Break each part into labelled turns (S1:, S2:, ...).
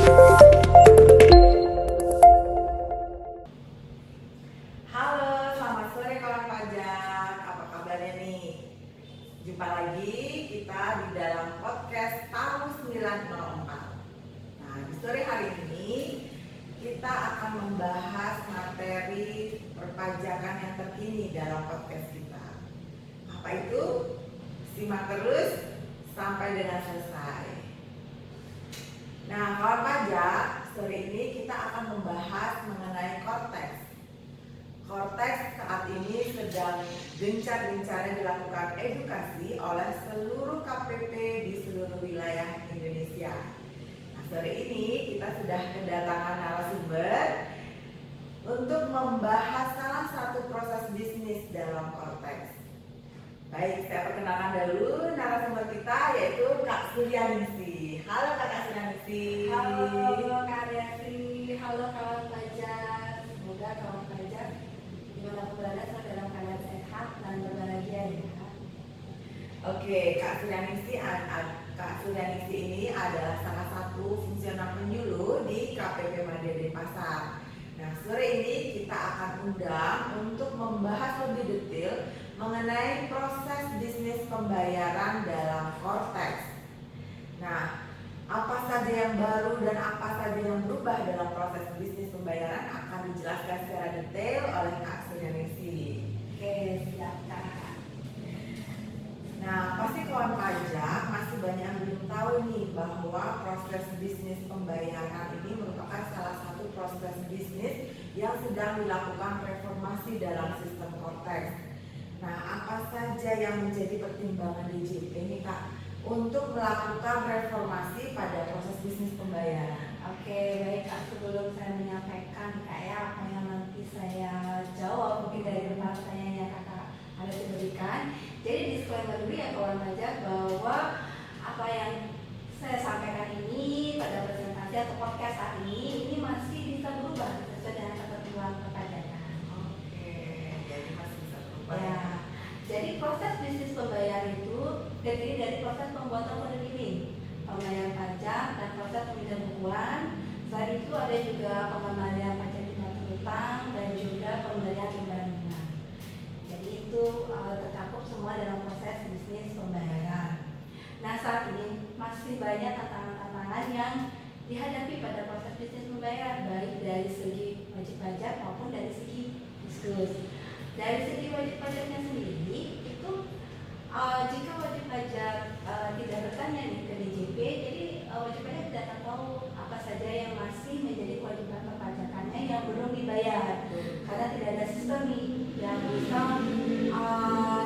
S1: Halo, selamat sore kawan pajak. Apa kabarnya nih? Jumpa lagi kita di dalam podcast tahun 904. Nah, di sore hari ini kita akan membahas materi perpajakan yang terkini dalam podcast kita. Apa itu? Simak terus sampai dengan selesai. Nah, kawan pajak, sore ini kita akan membahas mengenai Korteks. Korteks saat ini sedang gencar-gencarnya dilakukan edukasi oleh seluruh KPP di seluruh wilayah Indonesia. Nah, sore ini kita sudah kedatangan narasumber untuk membahas salah satu proses bisnis dalam Korteks. Baik, saya perkenalkan dulu narasumber kita yaitu Kak Suryaningsih. Halo Kak Suryaningsih.
S2: Halo Kak Riasi, halo kawan pajak. Semoga kawan pajak dimanapun berada selalu dalam keadaan sehat dan berbahagia ya.
S1: Oke, Kak Suryaningsih ini adalah salah satu fungsional penyuluh di KPP Madya Denpasar. Nah, sore ini kita akan undang untuk membahas lebih detail mengenai proses bisnis pembayaran dalam Korteks. Nah, apa saja yang baru dan apa saja yang berubah dalam proses bisnis pembayaran akan dijelaskan secara detail oleh Kak Suryaningsih.
S2: Oke, silakan.
S1: Nah, pasti kawan pajak masih banyak yang belum tahu nih bahwa proses bisnis pembayaran ini merupakan salah satu proses bisnis yang sedang dilakukan reformasi dalam sistem Korteks. Nah, apa saja yang menjadi pertimbangan DJP ini Kak untuk melakukan reformasi pada proses bisnis pembayaran?
S2: Oke, baik Kak, sebelum saya menyampaikan Kak ya apa yang nanti saya jawab mungkin dari beberapa pertanyaan yang Kakak harus diberikan. Jadi disclaimer dulu ya kawan pajak bahwa apa yang saya sampaikan ini pada presentasi atau podcast saat ini masih bisa berubah sesuai dengan ketentuan perpajakan.
S1: Oke, jadi masih bisa berubah
S2: Ya, jadi proses bisnis pembayaran itu terdiri dari proses pembuatan kode billing, pembayaran pajak, dan proses pemindahan bukuan. Selain itu ada juga pengembalian pajak tindakan utang dan juga pemberian imbalan bunga. Jadi itu tercakup semua dalam proses bisnis pembayaran. Nah, saat ini masih banyak tantangan-tantangan yang dihadapi pada proses bisnis pembayaran, baik dari segi wajib pajak maupun dari segi fiskus. Dari segi wajib pajaknya sendiri itu jika wajib pajak tidak bertanya nih ke DJP, jadi wajib pajak tidak akan tahu apa saja yang masih menjadi kewajiban perpajakannya yang belum dibayar, karena tidak ada sistem nih yang bisa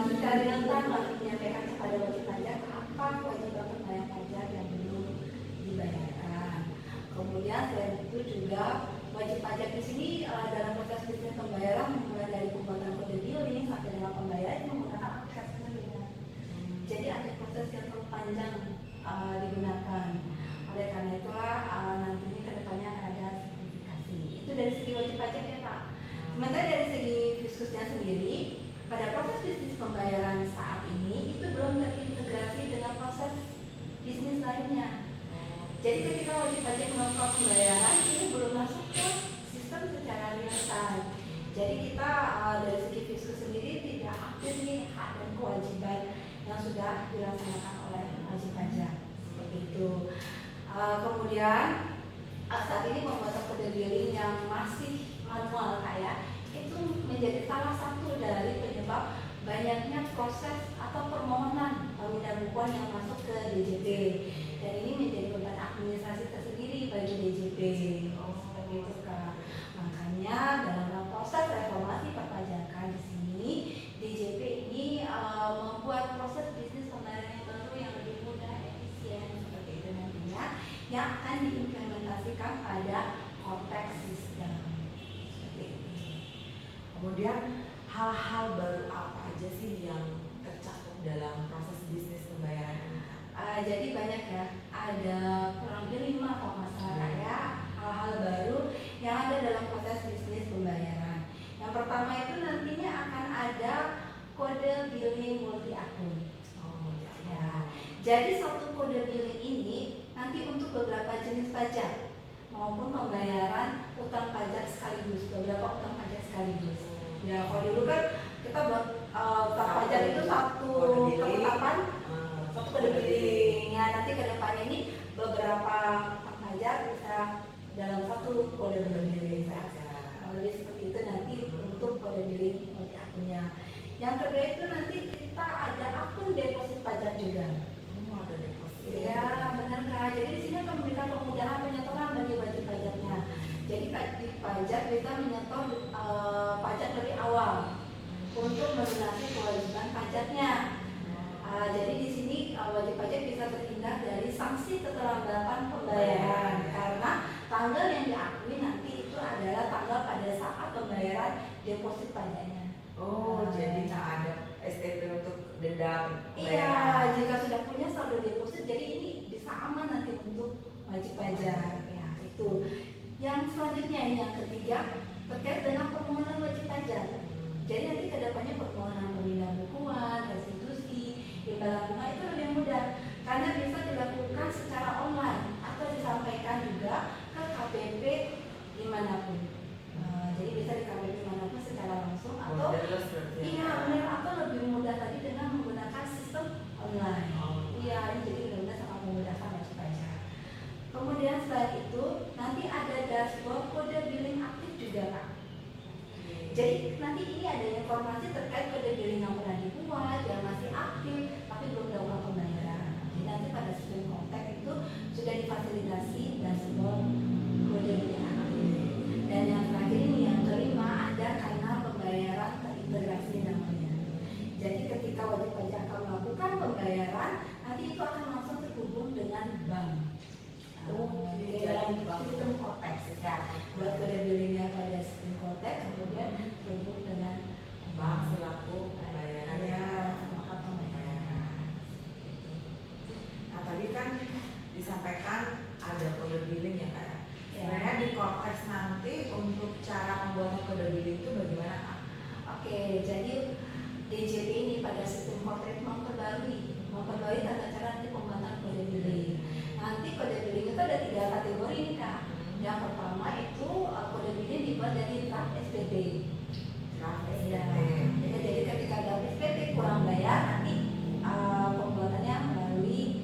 S2: secara real time menyampaikan kepada wajib pajak apa kewajiban pembayaran pajak yang belum dibayarkan. Kemudian selain itu juga wajib pajak di sini dalam proses bisnis pembayaran mulai dari pembuatan kode billing sampai dengan pembayaran menggunakan aplikasi tentunya. Jadi ada proses yang cukup panjang digunakan. Oleh karena itulah nantinya kedepannya akan ada sertifikasi. Itu dari segi wajib pajak ya Pak. Sementara dari segi fiskusnya sendiri, pada proses bisnis pembayaran saat ini itu belum terintegrasi dengan proses bisnis lainnya. Jadi ketika wajib pajak melakukan pembayaran ini belum masuk ke sistem secara real time. Jadi kita dari segi fiskus sendiri tidak aktif nih hak dan kewajiban yang sudah dilaksanakan oleh wajib pajak seperti itu. Kemudian saat ini pembuatan kode billing yang masih manual kayak itu menjadi salah satu dari penyebab banyaknya proses atau permohonan pemindahan bukuan yang masuk ke DJP. Dan ini menjadi beban administrasi tersendiri bagi DJP. Seperti itu Kak. Makanya dalam proses reformasi perpajakan di sini, DJP ini membuat proses bisnis pembayaran yang baru yang lebih mudah, efisien seperti itu nantinya, yang akan diimplementasikan pada Korteks sistem. Seperti itu.
S1: Kemudian hal-hal baru apa aja sih yang tercakup dalam proses bisnis pembayaran ini?
S2: Jadi banyak ya, ada kurang lebih 5 kalau nggak salah ya hal-hal baru yang ada dalam proses bisnis pembayaran. Yang pertama itu nantinya akan ada kode billing multi akun. Ya, jadi satu kode billing ini nanti untuk beberapa jenis pajak. maupun pembayaran utang pajak sekaligus, beberapa utang pajak sekaligus. Ya kalau dulu kan kita buat utang pajak itu satu ketetapan, satu kode billing. Ya nanti ke depannya ini beberapa utang pajak bisa dalam satu kode billing saja. Lebih seperti itu nanti untuk kode billing multi akunnya. Yang kedua itu nanti kita ada akun deposit pajak juga.
S1: Ada deposit.
S2: Ya benar Kak. Jadi di sini akan memberikan kemudahan penyetoran bagi wajib pajaknya. Jadi wajib pajak bisa menyetor pajak dari awal untuk melunasi kewajiban pajaknya. Jadi di sini wajib pajak bisa terhindar dari sanksi keterlambatan pembayaran karena tanggal yang diakui nanti itu adalah tanggal pada saat pembayaran deposit pajaknya.
S1: Jadi nggak ada STP untuk denda
S2: Iya,
S1: pembayaran.
S2: jika sudah punya saldo deposit, jadi ini bisa aman nanti untuk wajib pajak. Ya, itu. Yang selanjutnya yang ketiga terkait dengan permohonan wajib pajak. Jadi nanti kedepannya permohonan pemindahan bukuan, restitusi, imbalan bunga itu lebih mudah karena bisa dilakukan secara online atau disampaikan juga ke KPP dimanapun. Jadi bisa di KPP dimanapun secara langsung atau iya benar, atau lebih mudah tadi dengan menggunakan sistem online. Iya, ini jadi benar-benar sangat memudahkan wajib pajak. Kemudian selain itu nanti ada dashboard kode billing aktif juga Kak. Jadi nanti ini ada informasi terkait kode billing yang pernah dibuat, yang masih aktif tapi belum dilakukan pembayaran. Jadi nanti pada sistem kontak itu sudah difasilitasi dashboard kode billing aktif. Dan yang terakhir ini yang kelima ada kanal pembayaran terintegrasi namanya. Jadi ketika wajib pajak akan melakukan pembayaran, nanti itu akan langsung terhubung dengan bank. Di dalam sistem Cortex ya. Buat kode billingnya pada sistem Cortex, kemudian terhubung dengan
S1: Bank selaku pembayaran.
S2: ya, maka pembayaran.
S1: Nah tadi kan disampaikan ada kode billing ya Kak.
S2: Ya.
S1: Sebenarnya di konteks nanti untuk cara pembuatan kode billing itu bagaimana Kak?
S2: Oke, jadi DJP ini pada sistem Cortex memperbarui tata cara nanti pembuatan kode billing. Nanti kode billing itu ada 3 kategori nih Kak. Yang pertama itu kode billing dibuat dari draft SPT. Ya, jadi ketika draft SPT kurang bayar nanti pembuatannya melalui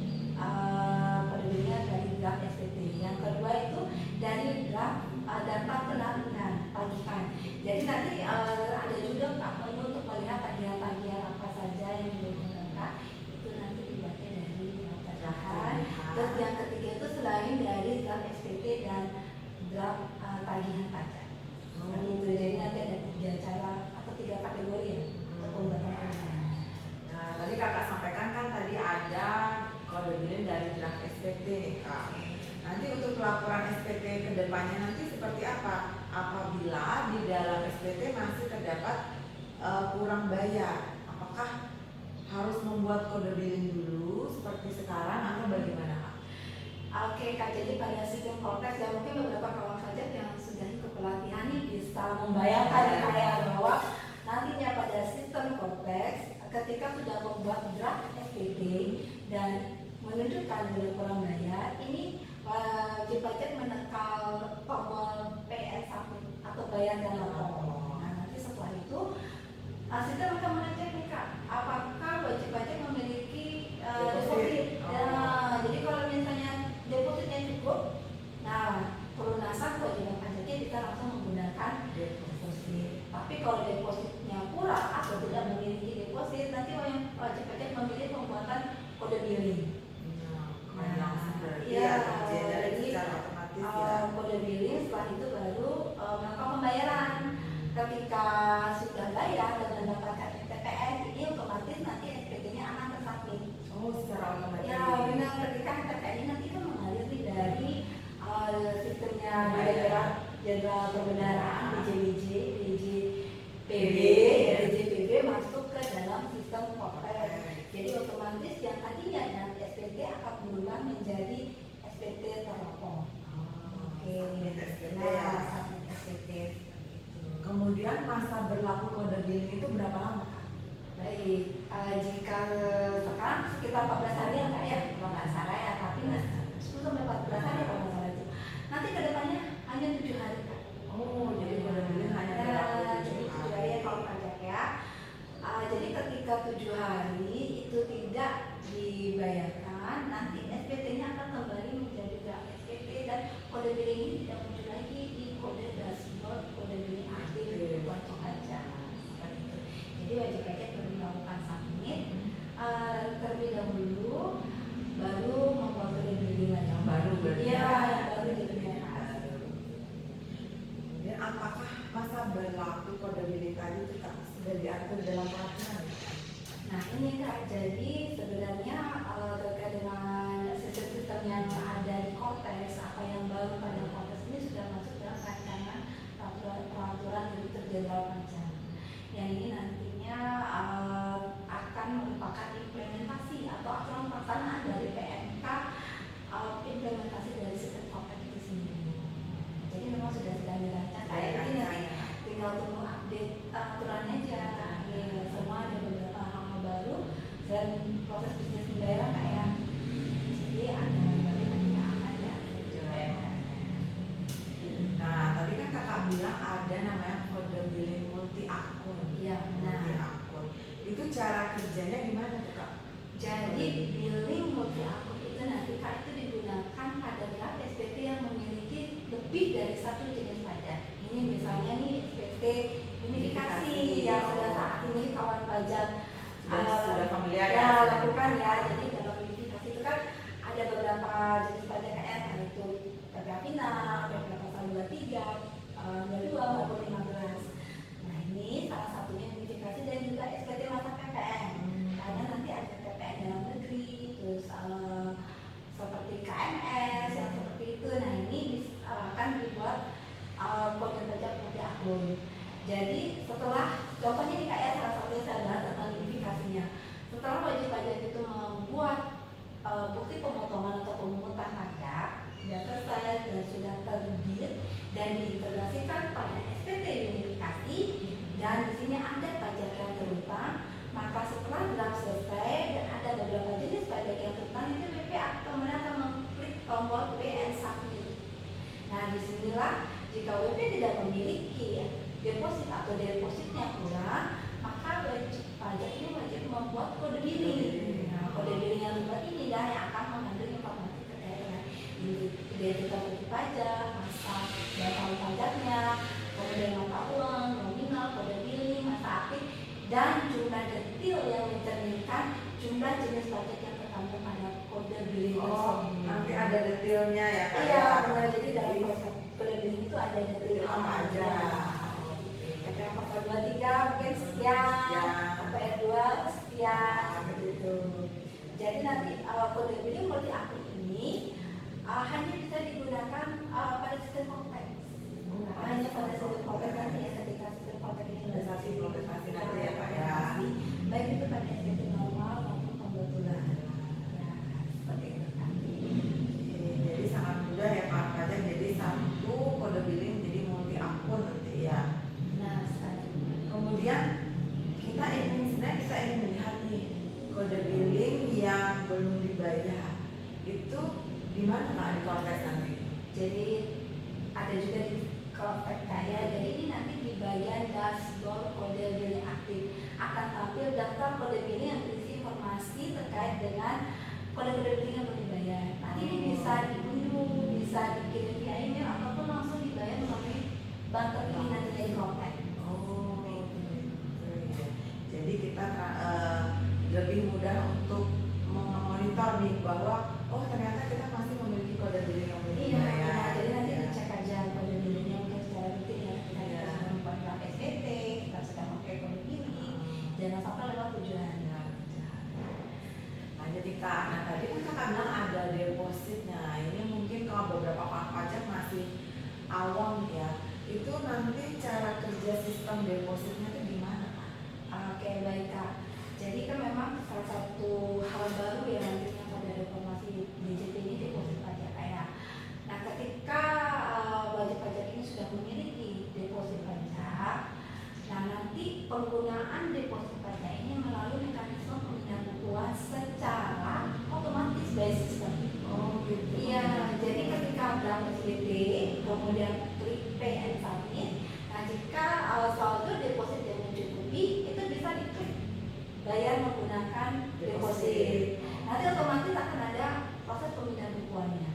S2: kode billingnya dari draft SPT. Yang kedua itu dari draft data penagihan tagihan. Jadi nanti ada juga Pak menu untuk melihat tagihan-tagihan apa saja yang digunakan. Itu nanti dibuatnya dari draft tagihan. Terus yang ketiga itu selain dari draft SPT dan draft tagihan pajak. Jadi nanti ada 3 cara atau 3 kategori ya untuk pembuatan tagihan.
S1: Nah tadi Kakak sampaikan kan tadi ada kode billing dari draft SPT Kak. Nanti untuk pelaporan SPT ke depannya nanti seperti apa? Apabila di dalam SPT masih terdapat kurang bayar, apakah harus membuat kode billing dulu seperti sekarang atau bagaimana Kak?
S2: Oke Kak, jadi pada sistem Cortex ya mungkin beberapa kawan pajak yang sudah ikut pelatihan ini bisa membayangkan ya bahwa nantinya pada sistem Cortex ketika sudah membuat draft SPT dan menunjukkan bila kurang bayar, ini wajib pajak menekan tombol PS atau bayar dan lapor. Nah nanti setelah itu sistem akan mengecek nih Kak, apakah wajib pajak memiliki deposit. Nah, jadi kalau misalnya depositnya cukup, nah pelunasan kewajiban pajaknya kita langsung menggunakan deposit. Tapi kalau depositnya kurang atau tidak memiliki deposit, nanti wajib pajak memilih pembuatan kode billing. Jadi kode billing setelah itu baru melakukan pembayaran. Ketika sudah bayar dan mendapatkan TPS, ini otomatis nanti SPT-nya akan tersubmit.
S1: Secara otomatis.
S2: Ya benar, ketika TPS ini nanti kan mengalir dari sistemnya Jenderal Perbendaharaan DJPB masuk ke dalam sistem Cortex. Jadi otomatis yang tadinya nanti SPT akan berubah menjadi SPT terlapor. SPT.
S1: Kemudian masa berlaku kode billing itu berapa lama?
S2: Baik, jika sekarang sekitar 14 hari ya Kak ya, kalau nggak salah ya, tapi 10 sampai 14 hari kalau nggak salah itu. Nanti ke depannya
S1: itu Kak sudah diatur dalam peraturan?
S2: Nah ini Kak, jadi sebenarnya terkait dengan sistem-sistem yang ada di Cortex, apa yang baru pada Cortex ini sudah masuk dalam rancangan peraturan Direktur Jenderal Pajak. Yang ini nantinya akan merupakan implementasi atau aturan pelaksanaan dari PMK, implementasi dari sistem Cortex itu sendiri. Jadi memang sudah sedang dirancang. Ini nanti tinggal tunggu update aturannya aja. Semua ada beberapa hal baru dan proses bisnis pembayaran kayak jadi ada nanti akan ya.
S1: Nah tadi kan kakak bilang ada namanya kode billing multi akun.
S2: Iya,
S1: Multi
S2: nah.
S1: akun. Itu cara kerjanya gimana tuh Kak?
S2: Jadi billing multi akun itu nanti Kak itu digunakan pada pihak SPT yang memiliki lebih dari satu jenis pajak. Ini misalnya nih SPT unifikasi yang sudah saat ini kawan pajak
S1: sudah familiar
S2: ya lakukan ya. Jadi dalam unifikasi itu kan ada beberapa jenis pajak KN, yaitu PPh final, PPh pasal 23, 22 maupun 15. Nah ini salah satunya unifikasi dan juga SPT masa PPN. Karena nanti ada PPN dalam negeri, terus seperti KMS yang seperti itu. Nah ini akan dibuat kode pajak multi akun. Jadi setelah contohnya nih Kak ya, salah satunya saya bahas tentang unifikasinya. Setelah wajib pajak itu membuat bukti pemotongan atau pemungutan pajak sudah selesai dan sudah terbit dan diintegrasikan pada SPT unifikasi dan di sini ada pajak yang terutang, maka setelah draft selesai dan ada beberapa jenis pajak yang terutang itu BP kemudian akan mengklik tombol Pay and Submit. Nah disinilah jika WP tidak memiliki deposit atau depositnya kurang, maka wajib pajak ini wajib membuat kode billing. Nah, kode billing yang dibuat ini dah yang akan mengandung informasi terkait dengan identitas wajib pajak, masa dan tahun pajaknya, kemudian mata uang, nominal, kode billing, masa aktif, dan jumlah detail yang mencerminkan jumlah jenis pajak yang terkandung pada kode billing tersebut.
S1: Nanti ada detailnya ya Kak?
S2: Iya, benar. Jadi dalam proses kode billing itu ada detail
S1: apa aja.
S2: PPh pasal 23 mungkin sekian, PPh 2 sekian, begitu. Jadi nanti kode billing multi akun ini hanya bisa digunakan pada sistem Cortex. Hanya pada sistem Cortex nanti ya, ketika sistem Cortex ini
S1: implementasi nanti ya Pak ya.
S2: Baik itu pada SPT normal maupun pembetulan. Ya, seperti itu kan.
S1: Jadi sangat mudah ya Pak pajak. Jadi satu kode billing jadi multi akun nanti ya.
S2: Nah,
S1: kemudian kita ingin melihat nih kode billing yang belum dibayar itu di mana Kak di Cortex nanti?
S2: Jadi ada juga di Cortex ya. Jadi ini nanti di bagian dashboard kode billing aktif akan tampil daftar kode billing yang berisi informasi terkait dengan kode-kode billing yang belum dibayar. Nanti ini bisa diunduh, bisa dikirim via email ataupun langsung dibayar melalui bank terpilih nantinya di Cortex.
S1: Jadi kita lebih mudah untuk memonitor nih bahwa oh ternyata kita masih memiliki kode billing yang belum
S2: Iya,
S1: dibayar.
S2: jadi nanti dicek aja kode billingnya mungkin secara rutin ya. Kita sedang membuat draft SPT, kita sedang memakai kode billing, jangan sampai lewat tujuan.
S1: Nah jadi Kak, nah tadi kan Kakak bilang ada depositnya. Ini mungkin kalau beberapa pajak masih awam ya. Itu nanti cara kerja sistem depositnya itu gimana Kak?
S2: Oke, baik Kak. Jadi kan memang salah satu hal baru ya nantinya pada reformasi DJP ini deposit pajak kayak. Nah, ketika wajib pajak ini sudah memiliki deposit pajak, nah nanti penggunaan deposit pajak ini melalui mekanisme pemindahan bukuan secara otomatis by system.
S1: Oh gitu.
S2: Iya, jadi ketika berangkat SPT, kemudian klik Pay and Submit. Nah, jika saldo deposit yang mencukupi, itu bisa diklik bayar menggunakan deposit. Nanti otomatis akan ada proses pemindahan bukuannya.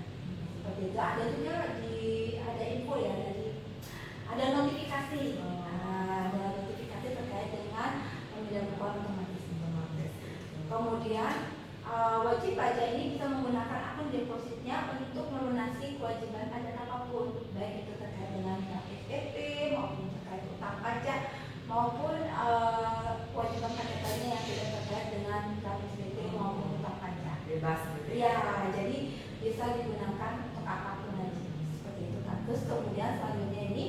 S2: Seperti itu. Ada juga ada info ya, ada notifikasi. Nah, ada notifikasi terkait dengan pemindahan bukuan otomatis. Kemudian wajib pajak ini bisa menggunakan akun depositnya untuk melunasi kewajiban pajak apapun, baik itu terkait dengan SPT maupun terkait utang pajak maupun kewajiban pajak lainnya yang tidak terkait dengan draft SPT maupun utang pajak.
S1: Bebas gitu
S2: Ya, jadi bisa digunakan untuk apapun aja seperti itu kan. Terus kemudian selanjutnya ini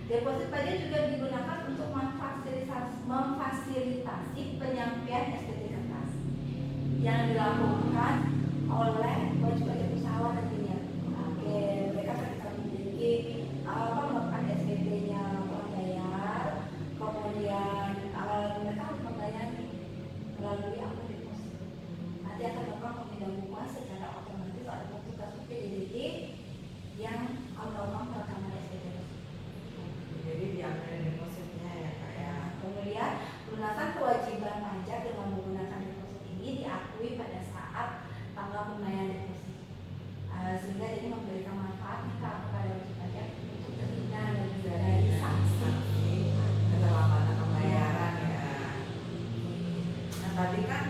S2: deposit pajak juga digunakan untuk memfasilitasi penyampaian SPT kertas yang dilakukan oleh wajib pajak usahawan nantinya. Oke, mereka ketika memiliki melakukan SPT-nya bayar, kemudian mereka harus membayar melalui akun deposit. Nanti akan melakukan pemindahan secara otomatis oleh petugas PDDT yang melakukan perekaman SPT.
S1: jadi diambil depositnya ya Kak ya.
S2: Kemudian pelunasan kewajiban pajak dengan menggunakan deposit ini diakui pada saat tanggal pembayaran deposit, sehingga ini memberikan manfaat kepada wajib pajak untuk terhindar dari sanksi
S1: keterlambatan pembayaran ya. Nah tadi kan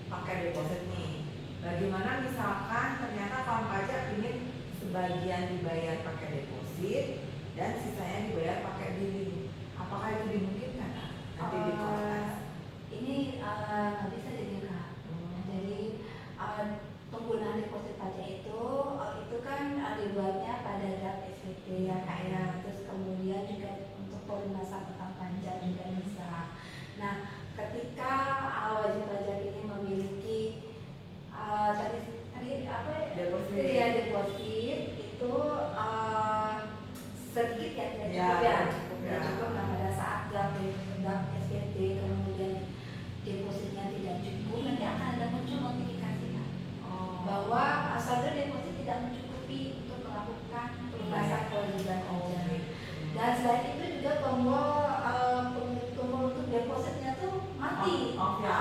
S1: pakai deposit nih. Bagaimana misalkan ternyata kawan pajak ingin sebagian dibayar pakai deposit dan sisanya dibayar pakai billing, apakah itu dimungkinkan nanti di kertas?
S2: Ini nggak bisa jadi Kak. Jadi penggunaan deposit pajak itu kan dibuatnya pada draft SPT ya Kak ya. Terus kemudian juga untuk pelunasan utang pajak juga bisa. Nah, ketika wajib pajak ini memiliki tadi apa
S1: Deposit.
S2: ya deposit itu sedikit ya tidak
S1: Ya,
S2: cukup ya
S1: cukup
S2: tidak
S1: ya.
S2: cukup. Nah pada saat draft SPT kemudian depositnya tidak cukup, nanti akan ada muncul notifikasi Kak, bahwa saldo deposit tidak mencukupi untuk melakukan pelunasan kewajiban pajak. Dan selain itu juga tombol untuk depositnya tuh mati.
S1: Off ya.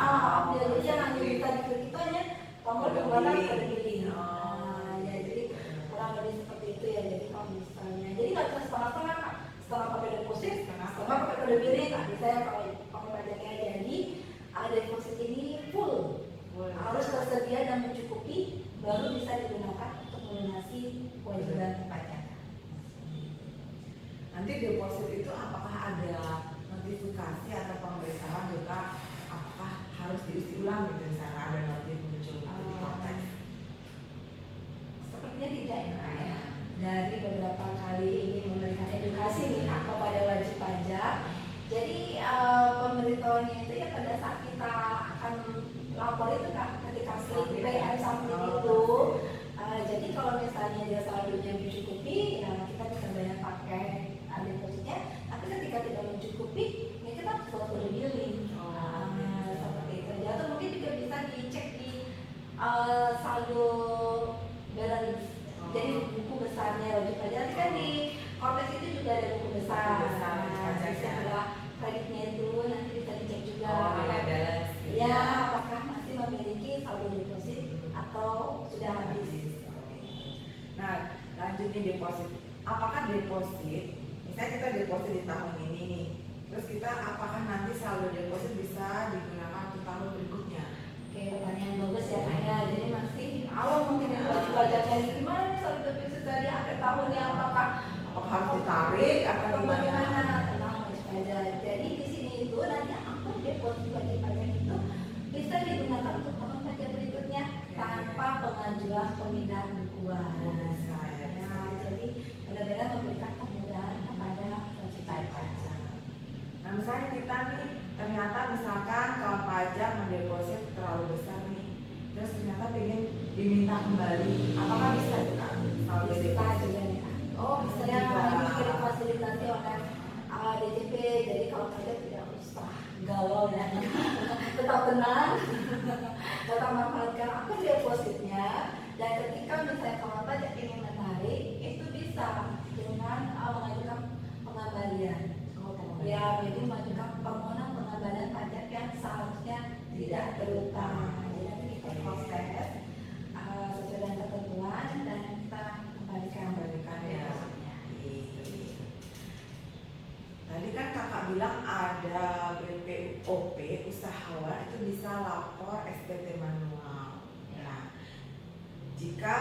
S2: Jadi jangan kita diklik itu hanya tombol
S1: Kode
S2: pembuatan
S1: billing.
S2: kode billing.
S1: Oh.
S2: Ya jadi kurang lebih seperti itu ya. Jadi kalau misalnya, jadi nggak bisa setengah-setengah Kak. Setengah pakai deposit, setengah pakai kode billing. Nah, misalnya kalau pakai pajaknya jadi deposit ini full, harus tersedia dan mencukupi, baru bisa digunakan untuk melunasi kewajiban pajak.
S1: Nanti deposit itu apakah ada notifikasi atau pemberitahuan juga apakah harus diisi ulang gitu misalnya ada notif muncul di konteks?
S2: Sepertinya tidak ya Kak ya. Dari beberapa kali ini memberikan edukasi nih Kak kepada wajib pajak. Jadi pemberitahuannya itu ya pada saat kita akan lapor itu Kak, ketika slip PM sampling itu. Jadi kalau misalnya dia saldonya mencukupi, ya kita bisa bayar pakai depositnya. Tapi ketika tidak mencukupi, ya kita harus buat kode billing. Seperti itu. Atau mungkin juga bisa dicek di saldo balance. Jadi buku besarnya wajib pajak. Nanti kan di Kortes itu juga ada buku besar. Di sebelah kreditnya itu nanti bisa dicek juga.
S1: Balance.
S2: Ya, apakah masih memiliki saldo deposit atau sudah habis?
S1: Nah, lanjutin deposit. Apakah deposit, misalnya kita deposit di tahun ini nih, terus kita apakah nanti saldo deposit bisa digunakan untuk tahun berikutnya?
S2: Oke, pertanyaan bagus ya Kak ya. Jadi masih awal mungkin yang wajib pajaknya ini gimana nih saldo deposit dari akhir tahunnya, apakah
S1: Harus ditarik atau gimana?
S2: Tenang wajib pajak. Jadi di sini itu nanti akun deposit wajib pajak itu bisa digunakan untuk tahun pajak berikutnya tanpa pengajuan pemindahan bukuan. Nah, jadi benar-benar memberikan kemudahan kepada wajib pajak.
S1: Nah, misalnya kita nih ternyata misalkan kawan pajak mendeposit terlalu besar nih, terus ternyata ingin diminta kembali, apakah bisa juga? Kalau
S2: Bisa
S1: deposit
S2: juga nih Kak.
S1: oh bisa
S2: Ya,
S1: juga.
S2: ini kita fasilitasi oleh DJP, jadi kalau pajak tidak usah galau ya, tetap tenang, tetap manfaatkan akun depositnya, dan ketika misalnya kawan pajak ingin menarik, itu bisa dengan mengajukan pengembalian. Ya, jadi mengajukan permohonan pengembalian pajak yang seharusnya tidak terutang. Jadi nanti kita proses sesuai dengan ketentuan dan kita kembalikan
S1: ya.
S2: depositnya.
S1: Tadi kan kakak bilang ada BPOP usahawan itu bisa lapor SPT manual. Nah, jika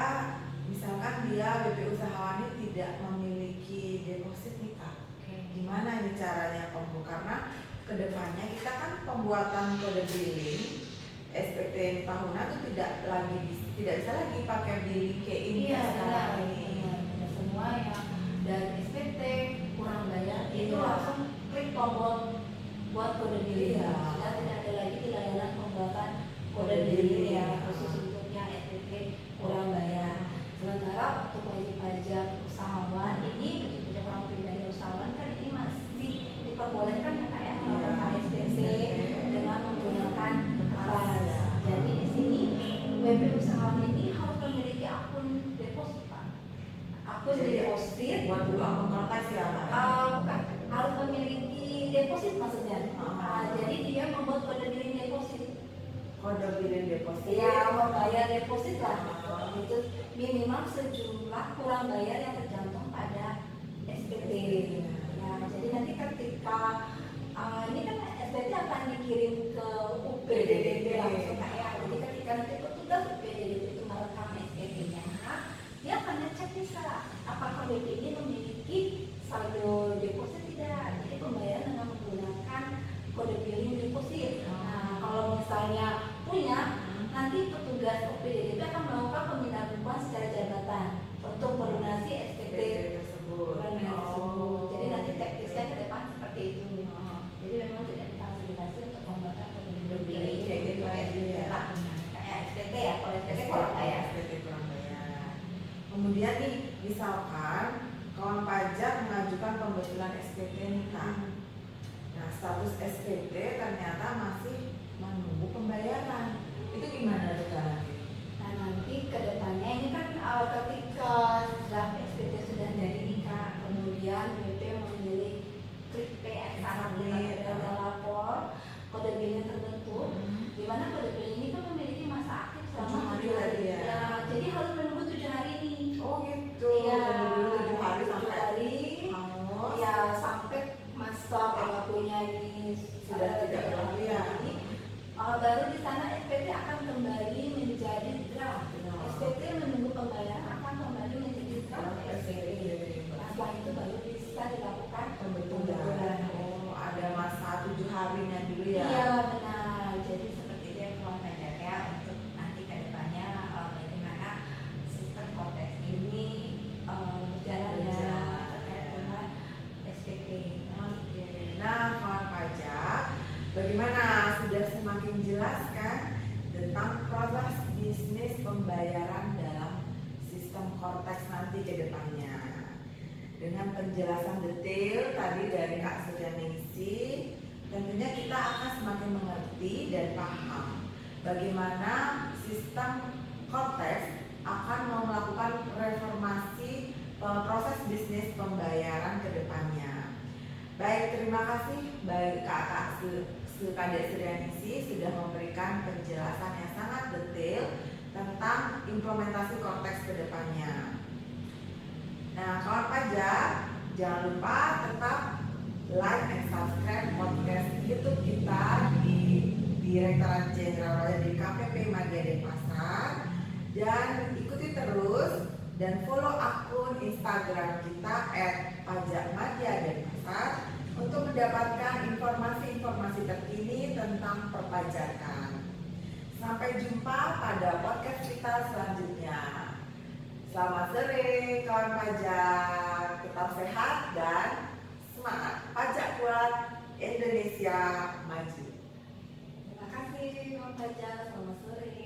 S1: misalkan dia BP usahawan ini tidak memiliki deposit nih Kak, gimana ini caranya karena kedepannya kita kan pembuatan kode billing SPT tahunan itu tidak bisa lagi pakai billing kayak ini
S2: Iya,
S1: sekarang
S2: benar.
S1: ini.
S2: Benar. Semua yang dari SPT kurang bayar itu
S1: Iya.
S2: langsung klik tombol buat kode billing.
S1: Iya.
S2: Sudah tidak ada lagi di layanan pembuatan kode
S1: Kode
S2: billing
S1: billing.
S2: ya khusus untuk yang SPT kurang bayar. Sementara untuk wajib pajak usahawan ini wajib pajak orang pribadi usahawan kan ini masih diperbolehkan ya Kak ya melakukan SPT dengan menggunakan KRAS. Jadi di sini WP usahawan ini harus memiliki akun deposit Pak. Akun
S1: Jadi,
S2: deposit
S1: buat buka akun kontak ya Pak?
S2: bukan harus memiliki deposit maksudnya.
S1: Ah.
S2: Jadi dia membuat kode billing deposit.
S1: Kode billing deposit.
S2: Ya membayar deposit lah. Itu minimal sejumlah kurang bayar yang tercantum pada SPT. Ya, jadi nanti ketika ini kan SPT akan dikirim ke UPDDP langsung Kak ya. Jadi ketika nanti petugas UPDDP itu merekam SPT-nya, dia akan ngecek bisa apakah WP ini memiliki saldo deposit tidak. Jadi pembayaran dengan menggunakan kode billing deposit. Nah, kalau misalnya punya, nanti petugas UPDDP akan melakukan pemindahan uang secara jabatan untuk melunasi SPT
S1: tersebut.
S2: Jadi nanti teknisnya ke depan seperti itu. Jadi memang tidak difasilitasi untuk pembuatan kode billing
S1: Kayak gitu aja ya.
S2: kayak SPT ya. Kalau SPT kurang bayar.
S1: SPT kurang bayar. Kemudian nih, misalkan kawan pajak mengajukan pembetulan SPT nih Kak. Nah, status SPT ternyata masih menunggu pembayaran. Itu gimana tuh Kak?
S2: Nah nanti ke depannya ini kan ketika draft SPT sudah jadi nih Kak, kemudian BP memilih klik PX ada lapor kode billing terbentuk, di mana kode billing ini kan memiliki masa aktif selama
S1: 7 hari
S2: 7 hari.
S1: lagi ya?
S2: Ya, jadi harus menunggu 7 hari ini.
S1: Oh gitu.
S2: Iya,
S1: Dulu 7 hari
S2: 7
S1: sampai
S2: hari.
S1: hangus.
S2: Ya sampai masa berlakunya ini
S1: Sudah tidak berlaku ya.
S2: Baru di sana SPT akan kembali menjadi draft. SPT menunggu pembayaran akan kembali menjadi draft SPT. Nah, setelah itu baru bisa dilakukan
S1: Pembetulan. Oh, ada masa 7 harinya dulu ya?
S2: Iya benar. Jadi seperti itu yang kawan pajak ya untuk nanti ke depannya bagaimana sistem konteks ini berjalan ya terkait dengan SPT.
S1: Oke. Nah, kawan pajak, bagaimana sudah semakin jelas kan tentang proses bisnis pembayaran dalam sistem Kortex nanti ke depannya. Dengan penjelasan detail tadi dari Kak Suryaningsi, tentunya kita akan semakin mengerti dan paham bagaimana sistem Kortex akan melakukan reformasi proses bisnis pembayaran ke depannya. Baik, terima kasih baik Kakak Kadek Suryaningsi sudah memberikan penjelasan yang sangat detail tentang implementasi Kortex ke depannya. Nah, kawan pajak, jangan lupa tetap like and subscribe podcast YouTube kita di Direktorat Jenderal Pajak di KPP Madya Denpasar, dan ikuti terus dan follow akun Instagram kita @pajakmadyadenpasar untuk mendapatkan informasi-informasi terkini tentang perpajakan. Sampai jumpa pada podcast kita selanjutnya. Selamat sore kawan pajak, tetap sehat dan semangat. Pajak kuat, Indonesia maju.
S2: Terima kasih kawan pajak, selamat sore.